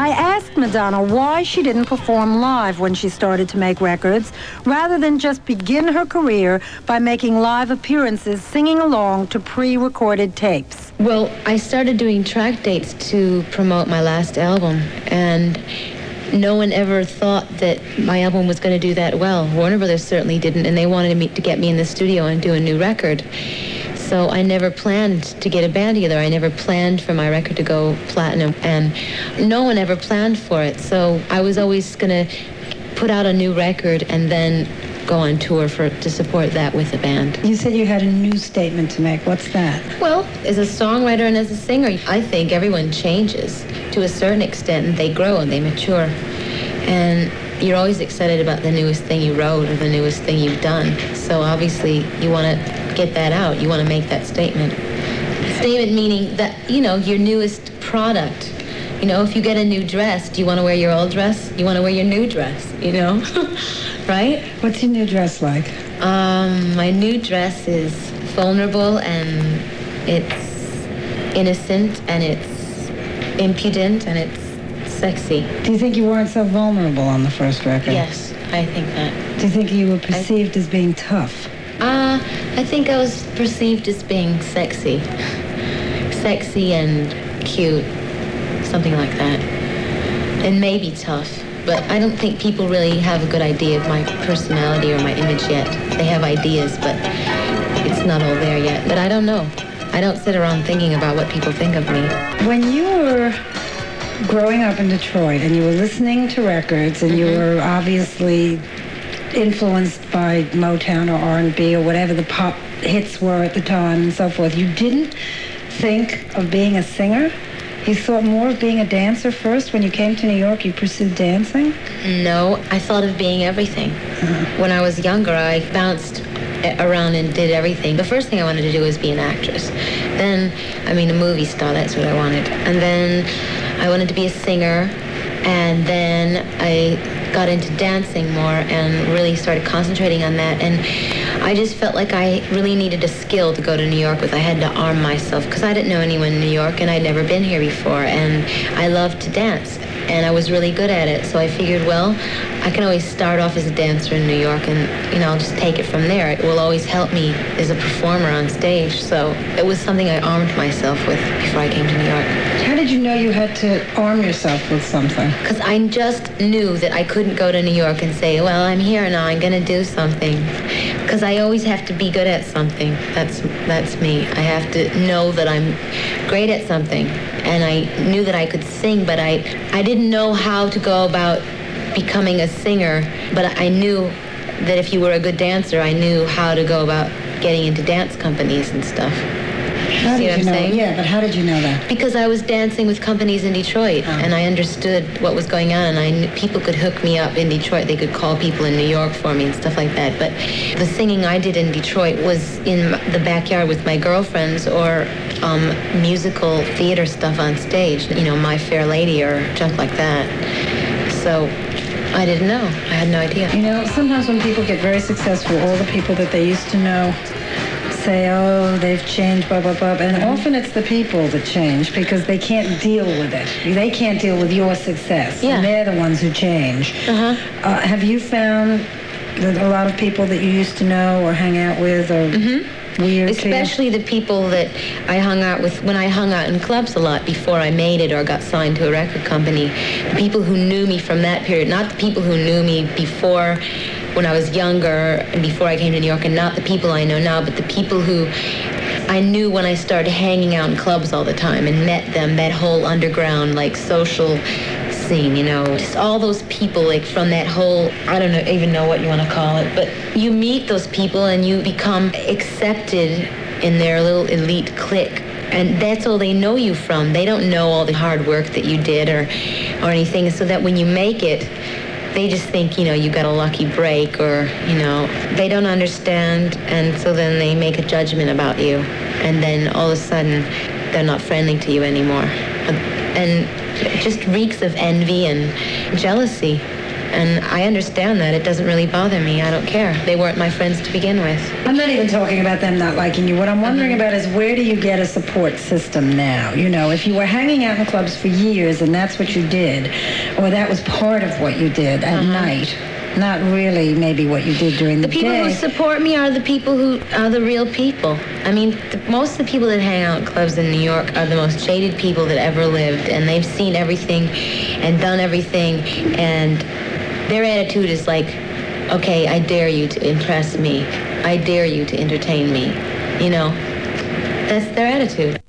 I asked Madonna why she didn't perform live when she started to make records, rather than just begin her career by making live appearances singing along to pre-recorded tapes. Well, I started doing track dates to promote my last album, and no one ever thought that my album was going to do that well. Warner Brothers certainly didn't, and they wanted me to get me in the studio and do a new record. So I never planned to get a band together. I never planned for my record to go platinum, and no one ever planned for it. So I was always going to put out a new record and then go on tour to support that with a band. You said you had a new statement to make. What's that? Well, as a songwriter and as a singer, I think everyone changes to a certain extent, and they grow and they mature. And you're always excited about the newest thing you wrote or the newest thing you've done. So obviously you want to get that out. You want to make that statement. Statement meaning that, your newest product. If you get a new dress, do you want to wear your old dress? You want to wear your new dress, right? What's your new dress like? My new dress is vulnerable, and it's innocent, and it's impudent, and it's sexy. Do you think you weren't so vulnerable on the first record? Yes, I think that. Do you think you were perceived as being tough? I think I was perceived as being sexy. Sexy and cute, something like that. And maybe tough. But I don't think people really have a good idea of my personality or my image yet. They have ideas, but it's not all there yet. But I don't know. I don't sit around thinking about what people think of me. When you were growing up in Detroit and you were listening to records and you were obviously influenced by Motown or R&B or whatever the pop hits were at the time and so forth, you didn't think of being a singer? You thought more of being a dancer first? When you came to New York, you pursued dancing? No, I thought of being everything. When I was younger, I bounced around and did everything. The first thing I wanted to do was be an actress. Then, a movie star, that's what I wanted. And then I wanted to be a singer, and then I got into dancing more and really started concentrating on that. And I just felt like I really needed a skill to go to New York with. I had to arm myself because I didn't know anyone in New York and I'd never been here before. And I loved to dance and I was really good at it. So I figured, well, I can always start off as a dancer in New York and, I'll just take it from there. It will always help me as a performer on stage. So it was something I armed myself with before I came to New York. How did you know you had to arm yourself with something? Because I just knew that I couldn't go to New York and say, well, I'm here now, I'm going to do something. Because I always have to be good at something. That's me. I have to know that I'm great at something. And I knew that I could sing, but I didn't know how to go about becoming a singer. But I knew that if you were a good dancer, I knew how to go about getting into dance companies and stuff. How did you know? Yeah, but how did you know that? Because I was dancing with companies in Detroit, and I understood what was going on, and I knew people could hook me up in Detroit. They could call people in New York for me and stuff like that. But the singing I did in Detroit was in the backyard with my girlfriends or musical theater stuff on stage, My Fair Lady or junk like that. So I didn't know. I had no idea. Sometimes when people get very successful, all the people that they used to know say, oh, they've changed, blah, blah, blah. And often it's the people that change because they can't deal with it. They can't deal with your success. Yeah. And they're the ones who change. Have you found that a lot of people that you used to know or hang out with are weird? Especially the people that I hung out with when I hung out in clubs a lot before I made it or got signed to a record company. The people who knew me from that period, not the people who knew me before when I was younger and before I came to New York, and not the people I know now, but the people who I knew when I started hanging out in clubs all the time and met them, that whole underground, social scene, just all those people, from that whole, I don't even know what you want to call it, but you meet those people and you become accepted in their little elite clique. And that's all they know you from. They don't know all the hard work that you did or anything, so that when you make it, they just think, you got a lucky break or, they don't understand. And so then they make a judgment about you. And then all of a sudden, they're not friendly to you anymore. And it just reeks of envy and jealousy. And I understand that. It doesn't really bother me. I don't care. They weren't my friends to begin with. I'm not even talking about them not liking you. What I'm wondering about is, where do you get a support system now? You know, if you were hanging out in clubs for years and that's what you did, or that was part of what you did at night, not really maybe what you did during the day. The people who support me are the people who are the real people. I mean, most of the people that hang out in clubs in New York are the most jaded people that ever lived, and they've seen everything and done everything, and their attitude is like, okay, I dare you to impress me. I dare you to entertain me. You know, that's their attitude.